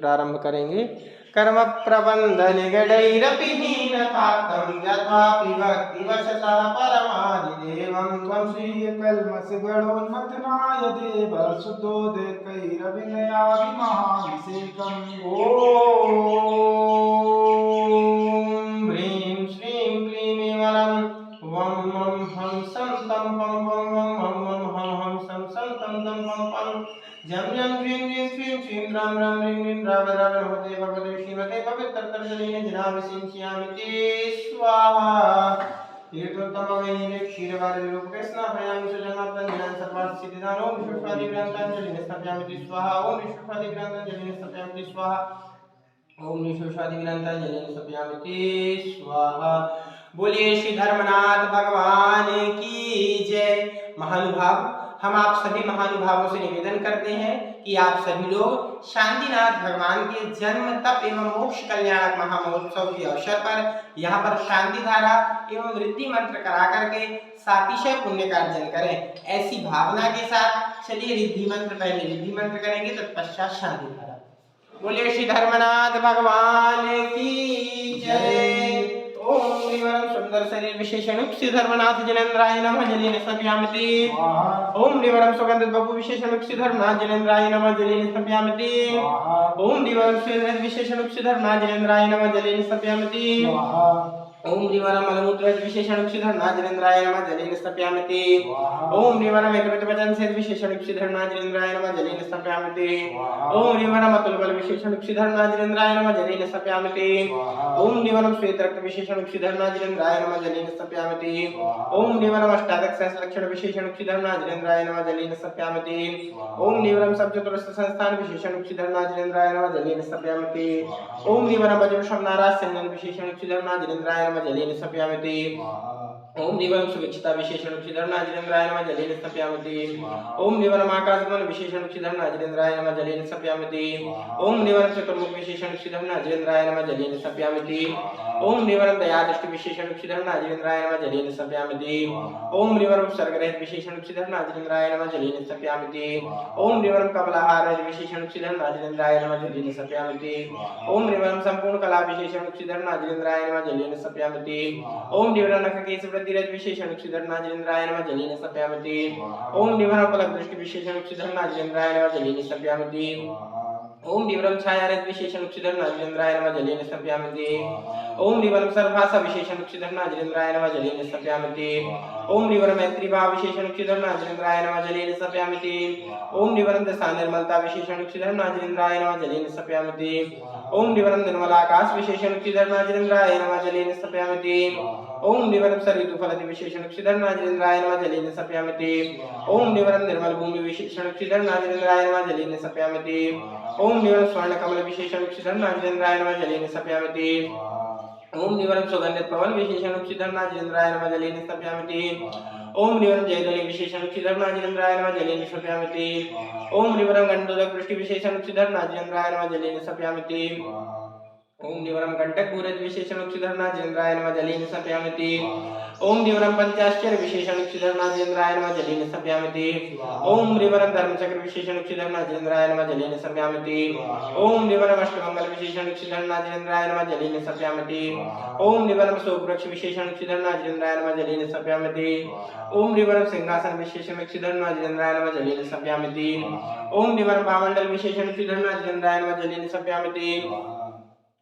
प्रारंभ करेंगे। कर्म प्रबंध निगडैरपि हीनतातं यथापि भक्तिवशतः परमादिदेवं त्वं श्रीकल्मषगणोन्मथनाय देव सुतोदकैरविनयाभिमहाभिषेकम्। ॐ ह्रीं श्रीं क्लीं वरं वं मं हं सं तं पं वं वं हं मं हं हं सं सं तं तं पं पं जं जं ह्रीं ह्रीं श्रीं श्रीं रां रां ह्रीं ह्रीं राव राव नमोते भगवते श्रीमते पवित्रतरजलेन जनाभिषिञ्चयामि ते स्वाहा। तीर्थोत्तमवैनीरे क्षीरवारिरूपके स्नापयामि सुजनार्दनजनान् सर्वार्थसिद्धिदान् ॐ विश्वेश्वरादिग्रन्थाञ्जलिं स्थापयामि ते स्वाहा। ॐ विश्वेश्वरादिग्रन्थाञ्जलिं स्थापयामि ते स्वाहा। ओम विश्वेश्वरादिग्रंथांजलि स्थापयामि ते स्वाहा। बोलिए श्री धर्मनाथ भगवान की जय। महानुभाव, हम आप सभी महानुभावों से निवेदन करते हैं कि आप सभी लोग शांतिनाथ भगवान के जन्म तप एवं मोक्ष कल्याणक महामहोत्सव के अवसर पर यहाँ पर शांति धारा एवं वृद्धि मंत्र करा करके सातिशय पुण्य का अर्जन करें। ऐसी भावना के साथ चलिए रिद्धि मंत्र, पहले रिद्धि मंत्र करेंगे तत्पश्चात शांति धारा। बोलिए श्री धर्मनाथ भगवान की जय। ओम निवरम सुंदर शरीर विशेषण श्री धर्मनाथ जनेन्द्राय नमः जलेन स्थापयामि ते। ओम निवरम सुगंधित बपु विशेषण श्री धर्मनाथ जनेन्द्राय नमः जलेन स्थापयामि ते। ओम निवरम सुगंधित विशेषण श्री धर्मनाथ जनेन्द्राय नमः जलेन स्थापयामि ते। ओम निवरम मलमूत्र विशेषण श्री धर्मनाथ जनेन्द्राय नमः जलेन स्थापयामि ते। ओम निवरम एकविध वचन से विशेषण श्री धर्मनाथ जनेन्द्राय नमः जलेन स्थापयामि ते। ओम निवरम अतुल बल विशेषण श्री धर्मनाथ जनेन्द्राय नमः जलेन स्थापयामि ते। ओम निवरम श्वेत रक्त विशेषण श्री धर्मनाथ जनेन्द्राय नमः जलेन स्थापयामि ते। ओम निवरम अष्टादश सहस्र लक्षण विशेषण श्री धर्मनाथ जनेन्द्राय नमः जलेन स्थापयामि ते। ओम निवरम सप्तचतुरस्र संस्थान विशेषण श्री धर्मनाथ जनेन्द्राय नमः जलेन स्थापयामि ते। ओम निवरम वज्रशम नाराज संजन विशेषण श्री धर्मनाथ जनेन्द्राय नमः जलेन स्थापयामि ते। ओम निवरम सुविक्षिता विशेषण श्री धर्मनाथ जनेन्द्राय नमः जलेन स्थापयामि ते। ओम निवरम आकाशगमन विशेषण श्री धर्मनाथ जनेन्द्राय नमः जलेन स्थापयामि ते। ओम निवरम चतुर्मुख विशेषण श्री धर्मनाथ जनेन्द्राय नमः जलेन स्थापयामि ते। ओम निवरम दयादृष्टि विशेषण श्री धर्मनाथ जनेन्द्राय नमः जलेन स्थापयामि ते। ओम निवरम सर्गरहित विशेषण श्री धर्मनाथ जनेन्द्राय नमः जलेन स्थापयामि ते। ओम निवरम कमलाहार विशेषण श्री धर्मनाथ जनेन्द्राय नमः जलेन स्थापयामि ते। ओम निवरम संपूर्ण कला विशेषण श्री धर्मनाथ जनेन्द्राय नमः जलेन स्थापयामि ते। ओम निवरम नखकेश वृद्धिरज विशेषण श्री धर्मनाथ जनेन्द्राय नमः जलेन स्थापयामि ते। ओम निवरम पलक दृष्टि विशेषण श्री धर्मनाथ जनेन्द्राय नमः जलेन स्थापयामि ते। ओम निवरम छायारहित विशेषण श्री धर्मनाथ जनेन्द्राय नमः जलेन स्थापयामि ते। ओम निवरम सर्वभाषा विशेषण श्री धर्मनाथ जनेन्द्राय नमः जलेन स्थापयामि ते। ओम निवरम मैत्री भाव विशेषण श्री धर्मनाथ जनेन्द्राय नमः जलेन स्थापयामि ते। ओम निवरम दशा निर्मलता विशेषण श्री धर्मनाथ जनेन्द्राय नमः जलेन स्थापयामि ते। ओम निवरम निर्मलाकाश विशेषण श्री धर्मनाथ जनेन्द्राय नमः जलेन स्थापयामि ते। ओम निवरम सरितु फलति विशेषण श्री धर्मनाथ जनेन्द्राय नमः जलेन स्थापयामि ते। ओम निवरम निर्मल भूमि विशेषण श्री धर्मनाथ जनेन्द्राय नमः जलेन स्थापयामि ते। ओम निवरम स्वर्ण कमल विशेषण श्री धर्मनाथ जनेन्द्राय नमः जलेन स्थापयामि ते। ओम निवरम सुगंधित पवन विशेषण श्री धर्मनाथ जनेन्द्राय नमः जलेन स्थापयामि ते। ओम निवरम जयध्वनि विशेषण श्री धर्मनाथ जनेन्द्राय नमः जलेन स्थापयामि ते। ओम निवरम गंधोदक वृष्टि विशेषण श्री धर्मनाथ जनेन्द्राय नमः जलेन स्थापयामि ते। ओम निवरम कंटक भूरज विशेषण श्री धर्मनाथ जनेन्द्राय नमः जलेन स्थापयामि ते। ओम निवरम पंचाश्चर्य विशेषण श्री धर्मनाथ जनेन्द्राय नमः जलेन स्थापयामि ते। ओम निवरम धर्मचक्र विशेषण श्री धर्मनाथ जनेन्द्राय नमः जलेन स्थापयामि ते। ओम निवरम अष्टमंगल विशेषण श्री धर्मनाथ जनेन्द्राय नमः जलेन स्थापयामि ते। ओम निवरम शोकवृक्ष विशेषण श्री धर्मनाथ जनेन्द्राय नमः जलेन स्थापयामि ते। ओम निवरम सिंहासन विशेषण श्री धर्मनाथ जनेन्द्राय नमः जलेन स्थापयामि ते। ओम निवरम भामंडल विशेषण श्री धर्मनाथ जनेन्द्राय नमः जलेन स्थापयामि ते।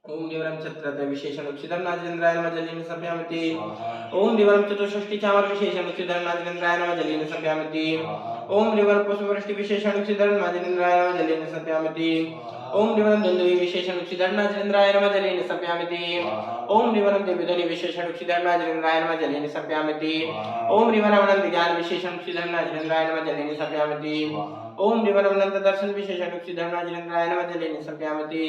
ओम निवरम छत्रत्र विशेषण श्री धर्मनाथ जनेन्द्राय नमः जलेन स्थापयामि ते। ओम निवरम चतुष्षष्टि चामर विशेषण श्री धर्मनाथ जनेन्द्राय नमः जलेन स्थापयामि ते। ओम निवरम पुष्पवृष्टि विशेषण श्री धर्मनाथ जनेन्द्राय नमः जलेन स्थापयामि ते। ओम निवरम दुंदुभि विशेषण श्री धर्मनाथ जनेन्द्राय नमः जलेन स्थापयामि ते। ओम निवरम दिव्यध्वनि विशेषण श्री धर्मनाथ जनेन्द्राय नमः जलेन स्थापयामि ते। ओम निवरम अनंत ज्ञान विशेषण श्री धर्मनाथ जनेन्द्राय नमः जलेन स्थापयामि ते। ओम निवरम अनंत दर्शन विशेषण श्री धर्मनाथ जनेन्द्राय नमः जलेन स्थापयामि ते।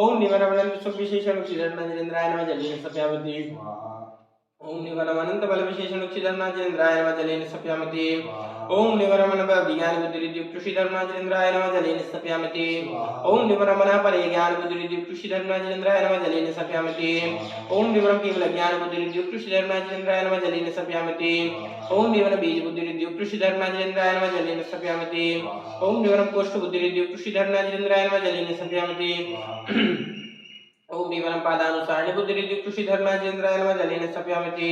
ओम निवरम अनंत सुख विशेषण श्री धर्मनाथ जनेन्द्राय नमः जलेन स्थापयामि ते। ओम निवरम अनंत बल विशेषण श्री धर्मनाथ जनेन्द्राय नमः जलेन स्थापयामि ते। ओम निवरमण ज्ञान बुद्धि कृषि धर्माचंद्राय नमः जलेन स्थापयामि। ओम निवरमण पर ज्ञान बुद्धि कृषि धर्माचंद्राय नमः जलेन स्थापयामि। ओम निवरम केवल ज्ञान बुद्धि कृषि धर्माचंद्राय नमः जलेन स्थापयामि। ओम निवरम बीज बुद्धि कृषि धर्माचंद्राय नमः जलेन स्थापयामि। ओम निवरम कोष्ठ बुद्धि कृषि धर्माचंद्राय नमः जलेन स्थापयामि। ओम निवरम पादानुसारणी बुद्धि कृषि धर्माचंद्राय नमः जलेन स्थापयामि।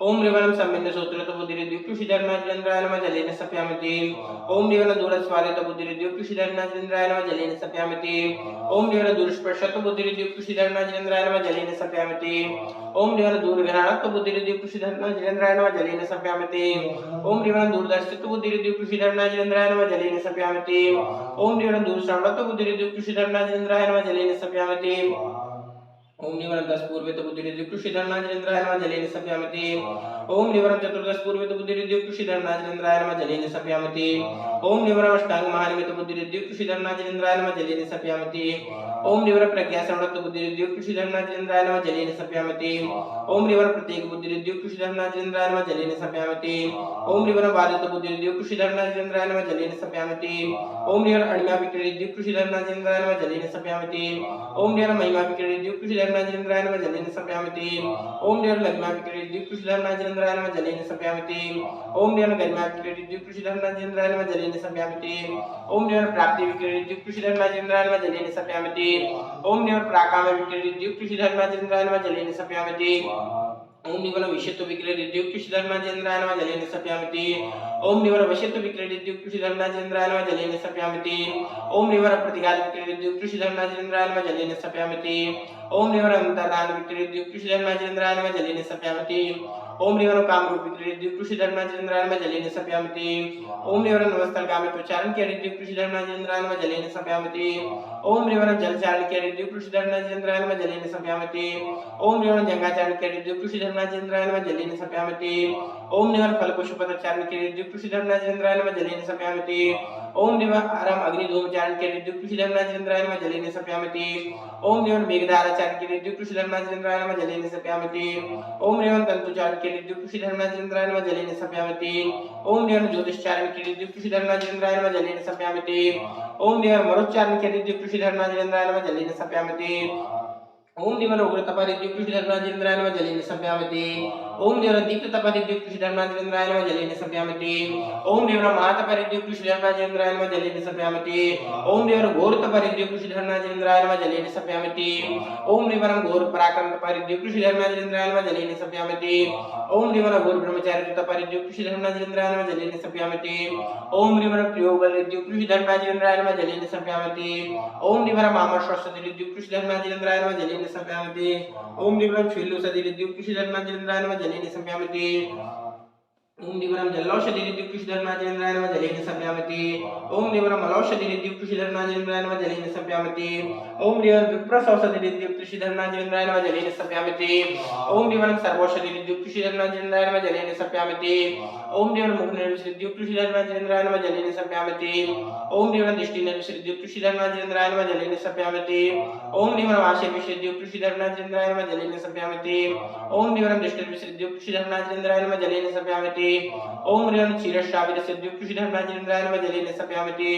ओम निवरम सम्मिन्न सूत्र बुद्धि कृषि धर्माचंद्राय नमः जलेन स्थापयामि। ओम निवरम दूर स्वादित बुद्धि कृषि धर्माचंद्राय नमः जलेन स्थापयामि। ओम निवरम दूर स्पर्शत बुद्धि कृषि धर्माचंद्राय नमः जलेन स्थापयामि। ओम निवरम दूर घ्राणत बुद्धि कृषि धर्माचंद्राय नमः जलेन स्थापयामि। ओम निवरम दूरदर्शित बुद्धि कृषि धर्माचंद्राय नमः जलेन स्थापयामि। ओम निवरम दूर श्रवणत बुद्धि कृषि धर्माचंद्राय नमः जलेन स्थापयामि। ओम निवरम 10 पूर्वित बुद्धि कृषि धर्माचंद्राय नमः जलेन स्थापयामि। ओम निवरम चतुर्दश पूर्वित बुद्धि कृषि धर्माचंद्राय नमः जलेन स्थापयामि। ओम निवरम अष्टांग महानिमित बुद्धि कृषि धर्माचंद्राय नमः जलेन स्थापयामि। ओम निवरम प्रज्ञा समृद्ध बुद्धि कृषि धर्माचंद्राय नमः जलेन स्थापयामि। ओम निवरम प्रत्येक बुद्धि कृषि धर्माचंद्राय नमः जलेन स्थापयामि। ओम निवरम बाधित बुद्धि कृषि धर्माचंद्राय नमः जलेन स्थापयामि। ओम निवरम अणिमा विक्रीय कृषि धर्माचंद्राय नमः जलेन स्थापयामि। ओम निवरम महिमा विक्रीय कृषि धर्माचंद्राय नमः जलेन स्थापयामि। ओम निवरम लग्मा विक्रीय कृषि धर्माचंद्राय नमः जलेन स्थापयामि। ओम निवरम गरिमा विक्रीय कृषि धर्माचंद्राय नमः जलेन स्थापयामि। ओम निवरम प्राप्ति विक्रीय कृषि धर्माचंद्राय नमः जलेन स्थापयामि। ओम निवरम प्राकाम विक्रीय कृषि धर्माचंद्राय नमः जलेन स्थापयामि। ओम निवरम विषयत्व विक्रीय कृषि धर्माचंद्राय नमः जलेन स्थापयामि। ओम निवरम वशत्व विक्रीय कृषि धर्माचंद्राय नमः जलेन स्थापयामि। ओम निवरम प्रतिघात विक्रीय कृषि धर्माचंद्राय नमः जलेन स्थापयामि। ओम निवरम अंतर्दान विक्रीय कृषि धर्माचंद्राय नमः जलेन स्थापयामि। ओम निवरम काम रूप विक्रीय कृषि धर्माचंद्राय नमः जलेन स्थापयामि। ओम निवरम नमस्कार काम उच्चारण के कृषि धर्माचंद्राय नमः जलेन स्थापयामि। ओम निवरम जलचारण के कृषि धर्माचंद्राय नमः जलेन स्थापयामि। ओम निवरम जंगाचारण के कृषि धर्माचंद्राय नमः जलेन स्थापयामि। ओम निवरम फल पुष्पचारण के कृषि धर्माचंद्राय नमः जलेन स्थापयामि। ओम निवरम अग्निधूमचारण के कृषि धर्माचंद्राय नमः जलेन स्थापयामि। ओम निवरम मेघधाराचारण के कृषि धर्माचंद्राय नमः जलेन स्थापयामि। ओम निवरम तंतुचारण के कृषि धर्माचंद्राय नमः जलेन स्थापयामि। ओम निवरम ज्योतिषचारण के कृषि धर्माचंद्राय नमः जलेन स्थापयामि। ओम निवरम मरुच्चारण के कृषि धर्माचंद्राय नमः जलेन स्थापयामि। ओम निवरम उग्रतपरिद्युत कृषि धर्माचंद्राय नमः जलेन स्थापयामि। ओम निवरम दीप्तपरिद्युत कृषि धर्माचंद्राय नमः जलेन स्थापयामि। ओम निवरम मातपरिद्युत कृषि धर्माचंद्राय नमः जलेन स्थापयामि। ओम निवरम घोरतपरिद्युत कृषि धर्माचंद्राय नमः जलेन स्थापयामि। ओम निवरम घोर पराक्रमतपरिद्युत कृषि धर्माचंद्राय नमः जलेन स्थापयामि। ओम निवरम घोर ब्रह्मचार्यतपरिद्युत कृषि धर्माचंद्राय नमः जलेन स्थापयामि। ओम निवरम प्रयोगबलरिद्युत कृषि धर्माचंद्राय नमः जलेन स्थापयामि। ओम निवरम आमर्षस्वदिरिद्युत कृषि धर्माचंद्राय नमः जलेन स्थापयामि। ओम निवरम शैलोसदिरिद्युत कृषि धर्माचंद्राय नमः जलेन स्थापयामि। ओम निवरम जलौषधिरिद्युत कृषि धर्माचंद्राय नमः जलेन स्थापयामि। ओम निवरम मलौषधिरिद्युत कृषि धर्माचंद्राय नमः जलेन स्थापयामि। ओम निवरम विप्रसौषधिरिद्युत कृषि धर्माचंद्राय नमः जलेन स्थापयामि। ओम निवरम सर्वौषधिरिद्युत कृषि धर्माचंद्राय नमः जलेन स्थापयामि। ओम निवरम मुखनिर्विषधिरिद्युत कृषि धर्माचंद्राय नमः जलेन स्थापयामि। ओम निवरम दृष्टिनिर्विषधिरिद्युत कृषि धर्माचंद्राय नमः जलेन स्थापयामि। ओम निवरम आशयविषधिरिद्युत कृषि धर्माचंद्राय नमः जलेन स्थापयामि। ओम निवरम दृष्टिनिर्विषधिरिद्युत कृषि धर्माचंद्राय नमः जलेन स्थापयामि। ओम निवरम क्षीरश्राविरसिद्युत कृषि धर्माचंद्राय नमः जलेन स्थापयामि।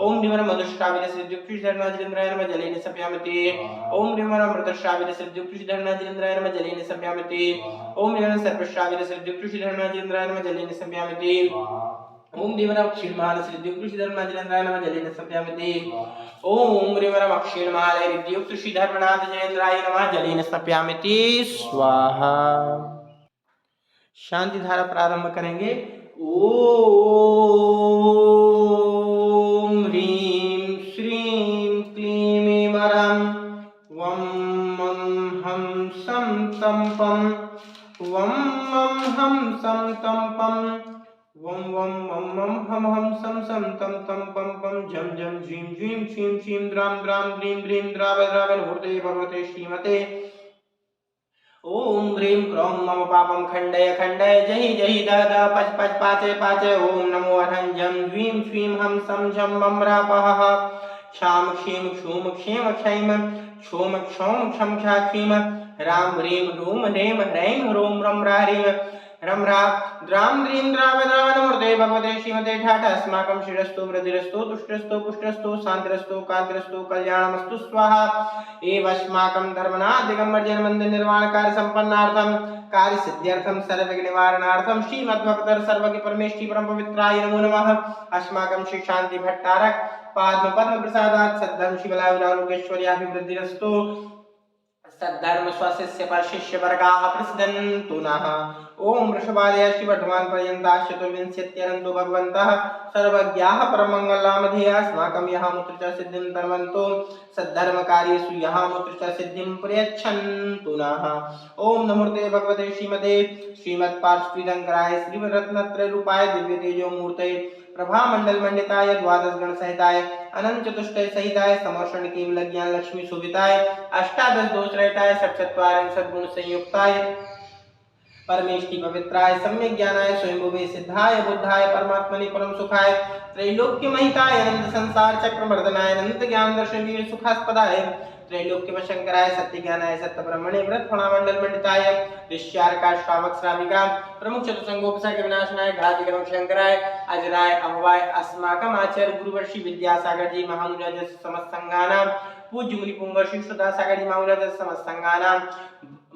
ओम निवरम मधुश्राविरसिद्युत कृषि धर्माचंद्राय नमः जलेन स्थापयामि। ओम निवरम मृतश्राविरसिद्युत कृषि धर्माचंद्राय नमः जलेन स्थापयामि। ओम निवरम सर्पश्राविरसिद्युत कृषि धर्माचंद्राय नमः जलेन स्थापयामि। ओम निवरम क्षीणमालसिद्युत कृषि धर्माचंद्राय नमः जलेन स्थापयामि। ओम निवरम क्षीणमालरिद्युत कृषि धर्मनाथ जयेंद्राय नमः जलेन स्थापयामि। स्वाहा। शांति धारा प्रारंभ करेंगे। ओम ह्रीं श्रीं क्लीं वरं वं मं हं सं तं पं वं मं हं सं तं पं वं वं मं मं हं हं सं तं तं पं पं झं झं झीं झीं क्षीं क्षीं द्रां द्रां द्रीं द्रीं द्राव द्रावण मूर्ते भगवते श्रीमते। ओम ह्रीं क्रों मम पापं खंडय खंडय जहि जहि द द पच पच पाचे पाचे। ओम नमो अरहं जं द्वीं श्वीं हं सं झं मम रापः क्षाम क्षीं क्षूम क्षीम क्षैम क्षोम क्षौम क्षमକ୍ଷା क्षीम राम ह्रीं रूम ह्रीं ह्रैं ह्रूं रं ह्रीं ह्रं ह्रा द्रां द्रीं द्रावद्रावणमूर्ते भगवते श्रीमते ठाठ अस्माकं शिरस्तु वृद्धिरस्तु तुष्टस्तु पुष्टस्तु शान्तिरस्तु कान्तिरस्तु कल्याणमस्तु स्वाहा एवस्माकं धर्मनादिगमर्जनमन्दिर निर्माणकार्य सम्पन्नार्थं कार्य सिद्ध्यर्थं सर्वविघ्न निवारणार्थं श्रीमद्भक्तर सर्वज्ञ परमेष्ठी परम पवित्राय नमो नमः। अस्माकं श्री शांति भट्टारक पद्म पद्म प्रसादात् सद्धर्म शिवलाभिरारोग्यैश्वर्याभिवृद्धिरस्तु सद्धर्म स्वशिष्य परशिष्य वर्गाः प्रसिद्धन्तु नः। ओम वृषभालय श्रीवर्धमान पर्यन्ताः चतुर्विंशत्यनन्तो भगवन्तः सर्वज्ञाः परमङ्गलामधेयाः अस्माकं यः मुत्र च सिद्धिं तर्वन्तो सद्धर्मकार्येषु यः मुत्र च सिद्धिं प्रयच्छन्तु नः। ओम नमोते भगवते श्रीमते श्रीमत्पार्श्वीरङ्कराय श्रीरत्नत्रयरूपाय दिव्यतेजो मूर्तये प्रभामंडल मंडिताय द्वादश गण सहिताय अनंत चतुष्टय सहिताय समर्षण केवल ज्ञान लक्ष्मी शोभिताय अष्टादश दोष रहिताय सप्तचत्वारिंशत् गुण संयुक्ताय परमेष्टि पवित्राय सम्यक ज्ञानाय स्वयंभुवे सिद्धाय बुद्धाय परमात्मने परम सुखाय त्रैलोक्य महिताय अनंत संसार चक्र मर्दनाय अनंत ज्ञान दर्शन वीर सुखास्पदाय त्रैलोक्य वशंकराय सत्य ज्ञानाय सत्य ब्रह्मणे व्रत फणामंडल मंडिताय ऋष्यार्का श्रावक श्राविका प्रमुख चतुसंगोपसर्ग विनाशनाय घातिकरम शंकराय अजराय अभवाय अस्माकम आचार्य गुरुवर्षि विद्यासागर जी महामुनिराज समस्त संघानाम पूज्य मुनि पुंग श्री सुधासागर जी महामुनिराज समस्त संघानाम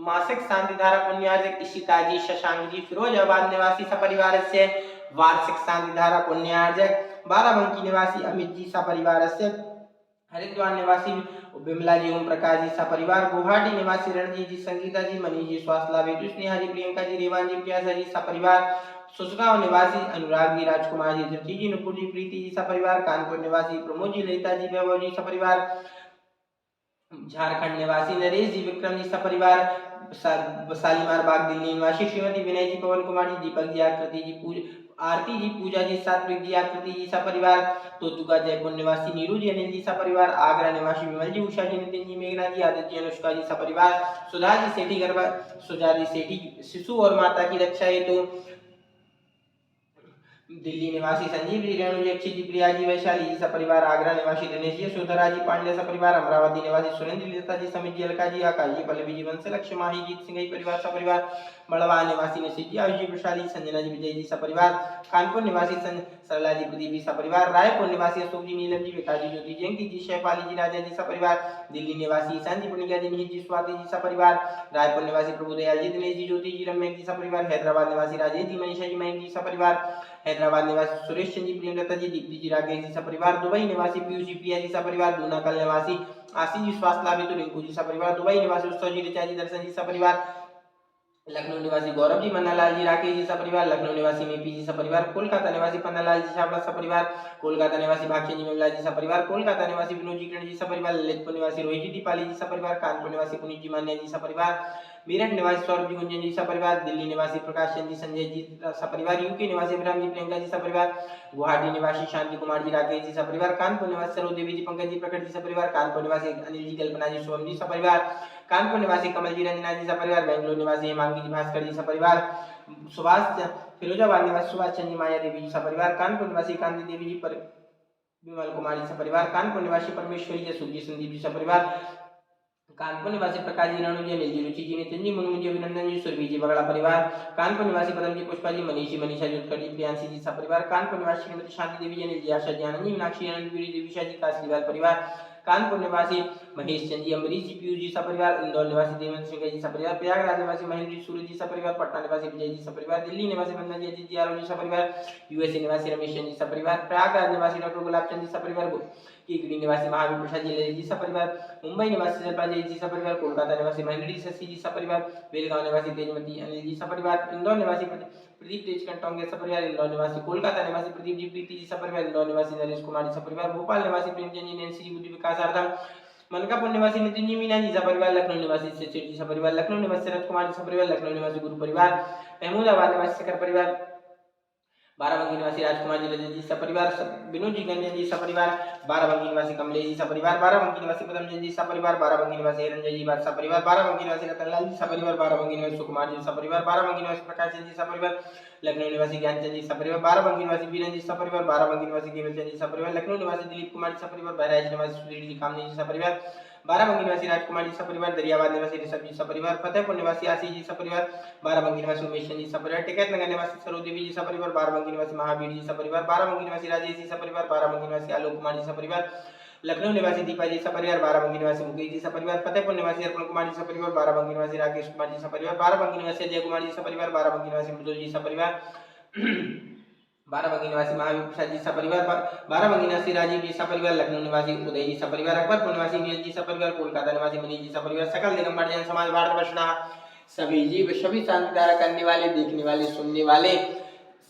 मासिक शांति धारा पुण्यार्जक इशिता जी शशांक जी फिरोजाबाद निवासी सपरिवार से वार्षिक शांति धारा पुण्यार्जक बाराबंकी निवासी अमित जी सपरिवार से हरिद्वार निवासी बिमला जी ओम प्रकाश जी सपरिवार गुवाहाटी निवासी रणजीत जी संगीता जी मनीष जी स्वास्थ्य लाभ स्नेहा जी प्रियंका जी रेवान जी प्यासा जी सपरिवार सुसगांव निवासी अनुराग जी राजकुमार जी धरती जी नुपुर जी प्रीति जी सपरिवार कानपुर निवासी प्रमोद जी ललिता जी वैभव जी सपरिवार झारखंड निवासी नरेश जी विक्रम जी सपरिवार शालीमार बाग दिल्ली निवासी श्रीमती विनय जी पवन कुमार जी दीपक जी आकृति जी आरती जी पूजा जी सात्विक जी आकृति जी सपरिवार तोतुका जयपुर निवासी नीरू जी अनिल जी सपरिवार आगरा निवासी विमल जी उषा जी नितिन जी मेघना जी आदित्य जी अनुष्का जी सपरिवार सुधा जी सेठी गरबा सुधा जी सेठी शिशु और माता की रक्षा हेतु दिल्ली निवासी संजीव जी रेणु जी अक्षय जी प्रिया जी वैशाली जी सपरिवार आगरा निवासी दिनेश जी सुधरा जी पांडे सपरिवार अमरावती निवासी सुरेंद्र जी लता जी समित जी अलका जी आकाश जी पल्लवी जी वंश लक्ष्य माही जीत सिंह परिवार सपरिवार बड़वा निवासी निशित जी आयुष जी प्रसादी संजना जी विजय जी सपरिवार कानपुर निवासी सरला जी प्रदीप जी सपरिवार रायपुर निवासी अशोक जी नीलम जी विकास जी ज्योति जी अंकित जी शैफाली जी राजा जी सपरिवार दिल्ली निवासी ईशान जी पुनिया जी निहित जी स्वाति जी सपरिवार रायपुर निवासी प्रभुदयाल जी दिनेश जी ज्योति जी रम्य जी सपरिवार हैदराबाद निवासी राजेश जी मनीषा जी मयंक जी सपरिवार हैदराबाद निवासी सुरेश चंद जी प्रेमलता जी दीप्ति जी राकेश जी सपरिवार दुबई निवासी पीयूष जी प्रिया जी सपरिवार दूनाकल निवासी आशीष जी स्वास्थ्य लाभ रिंकू जी सपरिवार दुबई निवासी उत्सव जी ऋचा जी दर्शन जी सपरिवार लखनऊ निवासी गौरव जी मन्नालाल जी राकेश जी सपरिवार लखनऊ निवासी मेपी जी सपरिवार कोलकाता निवासी पन्नालाल जी छावड़ा सपरिवार कोलकाता निवासी भाग्य जी मेमला जी सपरिवार कोलकाता निवासी विनोद जी किरण जी सपरिवार ललितपुर निवासी रोहित जी दीपाली जी सपरिवार कानपुर निवासी पुनीत जी मान्या जी सपरिवार मेरठ निवासी सौरभ जी गुंजन जी सपरिवार दिल्ली निवासी प्रकाश चंद जी संजय जी सपरिवार यूके निवासी अभिराम जी प्रियंका जी सपरिवार गुवाहाटी निवासी शांति कुमार जी राकेश जी सपरिवार कानपुर निवासी सरोज देवी जी पंकज जी प्रकट जी सपरिवार कानपुर निवासी अनिल जी कल्पना जी सोम जी सपरिवार कानपुर निवासी कमल जी रंजना जी सपरिवार बेंगलुरु निवासी हेमांगी जी भास्कर जी सपरिवार सुभाष फिरोजाबाद निवासी सुभाष चंद जी माया देवी जी सपरिवार कानपुर निवासी कांति देवी जी विमल कुमार जी सपरिवार कानपुर निवासी परमेश्वरी जी सुखजी संदीप जी सपरिवार कानपुर निवासी प्रकाश जी राणू जी अनिल जी रुचि जी नितिन जी मुनमुन जी अभिनंदन जी सुरभि जी बगड़ा परिवार कानपुर निवासी पदम जी पुष्पा जी मनीषी मनीषा जी उत्कट जी प्रियांशी जी सपरिवार कानपुर निवासी श्रीमती शांति देवी जी अनिल जी आशा जी आनंद जी मीनाक्षी आनंद गिरी देवीशा जी काशीलाल परिवार कानपुर निवासी महेश चंद जी अमरीश जी पीयूष जी सपरिवार इंदौर निवासी देवेंद्र सिंह जी सपरिवार प्रयागराज निवासी महेंद्र जी सूर्य जी सपरिवार पटना निवासी विजय जी सपरिवार दिल्ली निवासी बंदना जी अजीत जी आरोप जी सपरिवार यूएसए निवासी रमेश चंद जी सपरिवार प्रयागराज निवासी डॉक्टर गुलाब चंद जी सपरिवार कीगड़ी निवासी महावीर प्रसाद जी ललित जी सपरिवार मुंबई निवासी शिल्पा जी सपरिवार कोलकाता निवासी महेंद्र जी शशि जी सपरिवार बेलगांव निवासी तेजमती अनिल जी सपरिवार इंदौर निवासी प्रदीप तेजकांत टोंगे सपरिवार इंदौर निवासी कोलकाता निवासी प्रदीप जी प्रीति जी सपरिवार इंदौर निवासी नरेश कुमार जी सपरिवार भोपाल निवासी प्रेमचंद जी नैन्सी जी बुद्धि विकासार्थम मनकापुर निवासी नितिन जी मीना जी सपरिवार लखनऊ निवासी सचिव जी सपरिवार लखनऊ निवासी शरद कुमार जी सपरिवार लखनऊ निवासी गुरु परिवार महमूदाबाद निवासी शेखर परिवार बाराबंकी निवासी राजकुमार जी रजत जी सपरिवार विनोद जी गंजन जी सपरिवार बाराबंकी निवासी कमलेश जी सपरिवार बाराबंकी निवासी पदमचंद जी सपरिवार बाराबंकी निवासी रंजय जी सपरिवार बाराबंकी निवासी रतनलाल जी सपरिवार बाराबंकी निवासी सुकुमार जी सपरिवार बाराबंकी निवासी प्रकाश चंद जी सपरिवार लखनऊ निवासी ज्ञानचंद जी सपरिवार बाराबंकी निवासी बीरन जी सपरिवार बाराबंकी निवासी केवलचंद जी सपरिवार लखनऊ निवासी दिलीप कुमार जी सपरिवार बहराइच निवासी सुधीर जी कामनी जी सपरिवार बाराबंकी निवासी राजकुमार जी सपरिवार, दरियाबाद निवासी ऋषभ जी सपरिवार, फतेहपुर निवासी आशीष जी सपरिवार, बाराबंकी निवासी उमेश जी सपरिवार, टिकैत नगर निवासी सरोदेवी जी सपरिवार, बाराबंकी निवासी महावीर जी सपरिवार, बाराबंकी निवासी राजेश जी सपरिवार, बाराबंकी निवासी आलोक कुमार जी सपरिवार, लखनऊ निवासी दीपा जी सपरिवार, बाराबंकी निवासी मुकेश जी सपरिवार, फतेहपुर निवासी अर्पण कुमार जी सपरिवार, बाराबंकी निवासी राकेश कुमार जी सपरिवार, बाराबंकी निवासी अजय कुमार जी सपरिवार, बाराबंकी निवासी मृदुल जी सपरिवार, बाराबंकी निवासी महावीर प्रसाद जी सपरिवार, बाराबंकी निवासी राजीव जी सपरिवार, लखनऊ निवासी उदय जी सपरिवार, अकबरपुर निवासी नीरज जी सपरिवार, कोलकाता निवासी मनीष जी सपरिवार, सकल दिगंबर जैन समाज भारत वर्षना सभी जीव सभी शांति धारा करने वाले, देखने वाले, सुनने वाले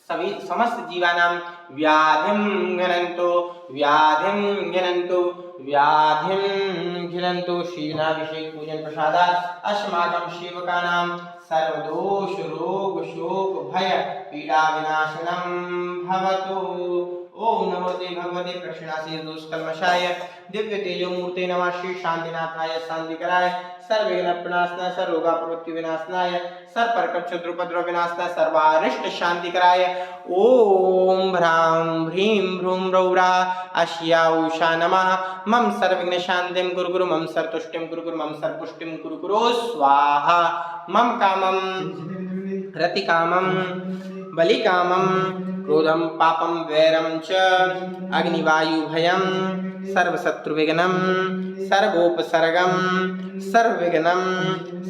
सभी समस्त जीवानां व्याधिं घ्नन्तु व्याधिं घ्नन्तु व्याधिं घ्नन्तु शीलाभिषेक पूजन प्रसादात् अस्माकं सेवकानां सर्वदोष रोग शोक भय पीड़ा विनाशनं भवतु। ओम नमोते भगवते प्रक्षिणासी दोषकल्मषाय दिव्य तेजो मूर्ते नमः श्री शांतिनाथाय शांतिकराय सर्वविघ्न प्रणाशनाय सर्वरोगापवर्ति विनाशनाय सर्वप्रकट शत्रुपद्रव विनाशनाय सर्वारिष्ट शांतिकराय ओम भ्रां भ्रीं भ्रूं रौरा अश्या उषा नमः मम सर्वविघ्न शांतिं कुरु कुरु मम सर्वतुष्टिं कुरु कुरु मम सर्वपुष्टिं कुरु कुरु स्वाहा मम कामं रतिकामं बलिकामं क्रोधं पापं वैरं च अग्निवायुभयं सर्वशत्रुविघ्नं सर्वोपसर्गं सर्वविघ्नं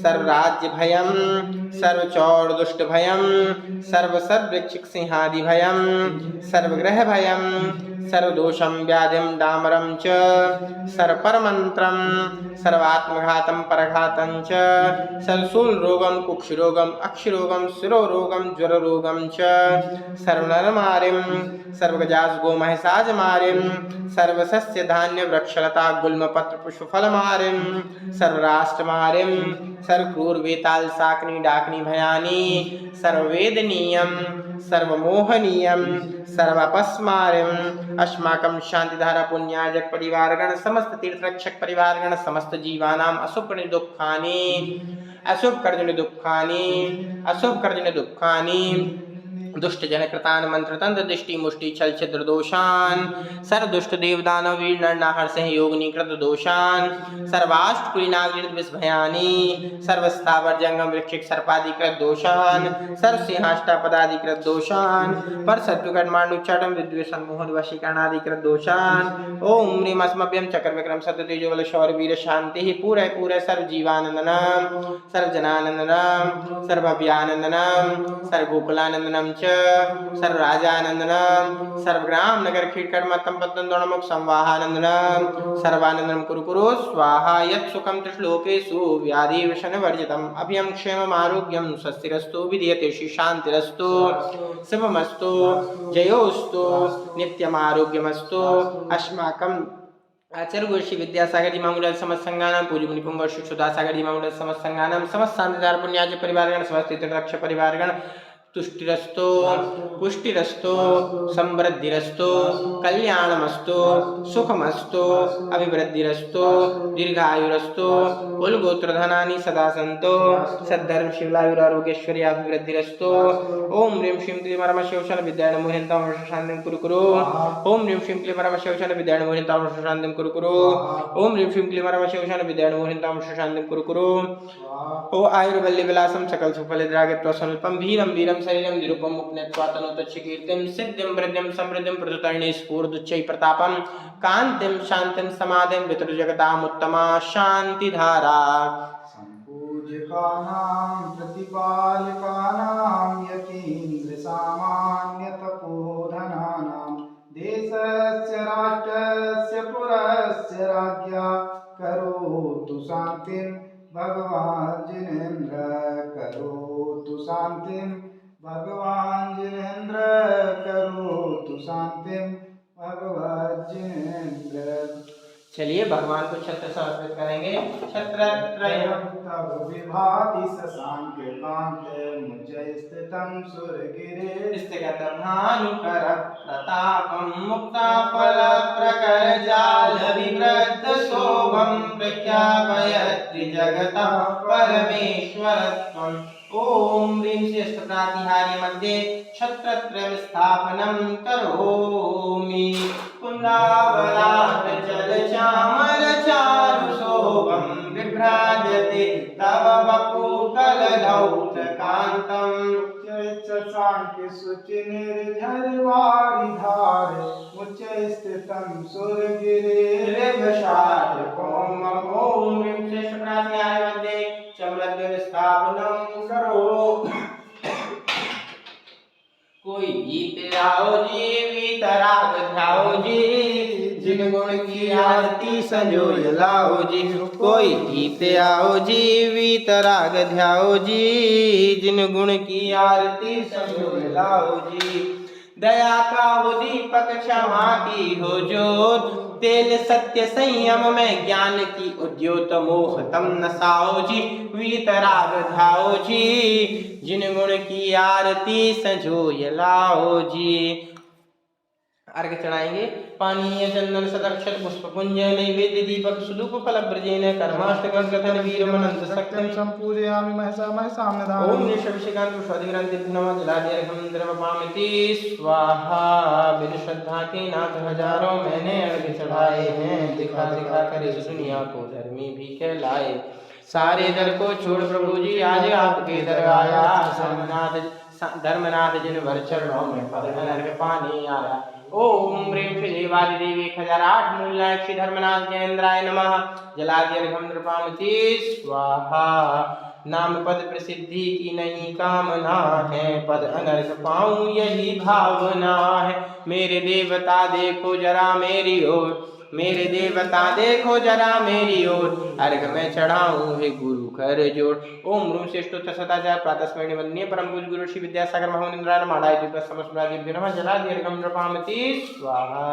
सर्वराज्यभयं सर्वचौरदुष्टभयं सर्वसर्ववृक्षसिंहादिभयं सर्वग्रहभयं सर्वदोषं व्याधिं डामरं च सर्वपरमन्त्रं सर्वात्मघातं परघातं च सर्वशूलरोगं कुक्षरोगं अक्षरोगं शिरोरोगं ज्वररोगं च सर्वनरमारिं सर्वगजासगोमहिषाजमारिं सर्वसस्यधान्यवृक्षलता गुल्मपत्रपुष्पफलमारिं सर्वराष्ट्रमारिं सर्वक्रूरवेतालशाकिनी डाकिनी भयानी सर्ववेदनीयं सर्वमोहनीयं सर्वापस्मारिं अस्माकं शांतिधारा पुण्याजक परिवारगण समस्त तीर्थरक्षक परिवारगण समस्त जीवानां अशुभकर्मणि दुःखानि अशुभकर्मणि दुःखानि अशुभकर्मणि दुःखानि दुष्ट जनकृतान मंत्र तंत्र दृष्टि मुष्टि छल छिद्र दोषान सर्वदुष्ट देवदानव वीर नर नाहर सहयोग निकृत दोषान सर्वाष्ट कुलीनाग विषभयानी सर्वस्थावर जंगम वृक्षिक सर्पाधिकृत दोषान सर्व सिंहाष्टापदाधिकृत दोषान पर शत्रुकर्माणुच्चाटम विद्वेषण मोहन वशीकरणाधिकृत दोषान ओम ह्रीम अस्मभ्यम चक्र विक्रम सत्य तेजो बल शौर्य वीर शांति पूरे पूरे सर्व जीवानंदनम सर्व जनानंदनम सर्वभ्यानंदनम सर्व गोकुलानंदनम सर्वराजानंदनम सर्वग्राम नगर खीटकर्म तंपतन दोणमुख संवाहानंदनम सर्वानंदनम कुरु कुरु स्वाहा यत् सुखम त्रिश्लोकेषु व्याधि विषण वर्जितम अभयं क्षेमम् आरोग्यं स्वस्तिरस्तु विधीयते श्री शांतिरस्तु शुभमस्तु जयोस्तु नित्यम आरोग्यमस्तु अस्माकं आचार्य गुरु श्री विद्यासागर जी महामंडल समस्त संघानाम पूज्य मुनि पुंगव श्री सुधासागर जी महामंडल समस्त संघानाम समस्त शांतिधार पुण्याज परिवारगण समस्त तीर्थरक्षक परिवारगण तुष्टिरस्तु पुष्टिरस्तु समृद्धिरस्तु कल्याणमस्तु सुखमस्तु अभिवृद्धिरस्तु दीर्घायुरस्तु कुलगोत्रधनानि सदा सन्तो सद्धर्म शिवलायुरारोग्यश्वर्य अभिवृद्धिरस्तु ओम ह्रीं श्रीं क्लीं परमशिवशान विद्याण मोहिन्तां शान्तिं कुरु कुरु ओम ह्रीं श्रीं क्लीं परमशिवशान विद्याण मोहिन्तां शान्तिं कुरु कुरु ओम ह्रीं श्रीं क्लीं परमशिवशान विद्याण मोहिन्तां शान्तिं कुरु कुरु ओ आयुर्वल्ली विलासं सकल सुफलद्रागत्वा स्वल्पं भीरं वीरं शरीरं निरुपम मुक्त्वा तनोतच्छकीर्तिं सिद्धिं वृद्धिं समृद्धिं प्रतुतर्णे स्फूर्दुच्चै प्रतापं कान्तिं शान्तिं समाधिं वितृजगतामुत्तमा शान्तिधारा सम्पूज्यकानां प्रतिपालकानां यतीन्द्रसामान्यतपोधनानां देशस्य राष्ट्रस्य पुरस्य राज्ञा करोतु शान्तिं भगवान् जिनेन्द्र करोतु शान्तिं भगवान् जिनेन्द्र करोतु शान्तिं भगवान् जिनेन्द्र। चलिए भगवान को छत्र समर्पित करेंगे। छत्रत्रयं तव विभाति शशांक कांते मुझे स्थितं सुरगिरे स्थिगत भानुकर प्रतापं मुक्ताफल प्रकर जाल विवृत शोभं प्रख्यापयत्रि जगतः परमेश्वरत्वम्। ओम ह्रीं श्रेष्ठप्रातिहार्य मध्ये छत्रत्रय स्थापनं करोमि कुन्दावलाट जल चामर चारु शशांक शुचि निर्झर वारि धार उच्च स्थितं सुरगिरे विशाल ओम ओम ह्रीं शेष प्राज्ञाय मध्ये चमलद्य स्थापनं करो। कोई गीत आओ जी वीतराग ध्याओ जी जिन गुण की आरती संजोय लाओ जी। कोई गीत आओ जी वीतराग ध्याओ जी जिन गुण की आरती संजोय लाओ जी। दया का वो दीपक क्षमा की हो जोत तेल सत्य संयम में ज्ञान की उद्योत मोह तम नसाओ जी वीतराग ध्याओ जी जिन गुण की आरती संजोय लाओ जी। अर्घ चढ़ाएंगे। पानीय चंदन सदक्षत पुष्प पुंज नैवेद्य दीपक सुदूप फल ब्रजेन कर्माष्टकं कथन वीरमनंत सत्यं शक्तिं संपूजयामि महसा महसां नदामि। ओम निशभिषेकांत पुष्पादिग्रंथि नमः जलाद्यर्घं द्रवपामिति स्वाहा। बिन श्रद्धा के नाथ हजारों मैंने अर्घ चढ़ाए हैं दिखा दिखा कर इस दुनिया को धर्मी भी कहलाए। सारे दर को छोड़ प्रभु जी आज आपके दर आया धर्मनाथ जिन भर चरणों में पद अर्घ पानी आया। ओम ह्रीं श्री देवादिदेवी 1008 मूलाक्षी धर्मनाथ जयेंद्राय नमः जलाद्यर्घं द्रवपामिति स्वाहा। नाम पद प्रसिद्धि की नई कामना है पद अनर्घ पाऊं यही भावना है। मेरे देवता देखो जरा मेरी ओर मेरे देवता देखो जरा मेरी ओर अर्घ में चढ़ाऊं हे गुरु कर जोड़। ओम रूम श्रेष्ठोत्तर सदाचार प्रातस्मरणीय वंदनीय परम पूज्य गुरु श्री विद्यासागर महामुनीन्द्राय नमः। समस्त जलाद्यर्घं द्रवपामिति स्वाहा।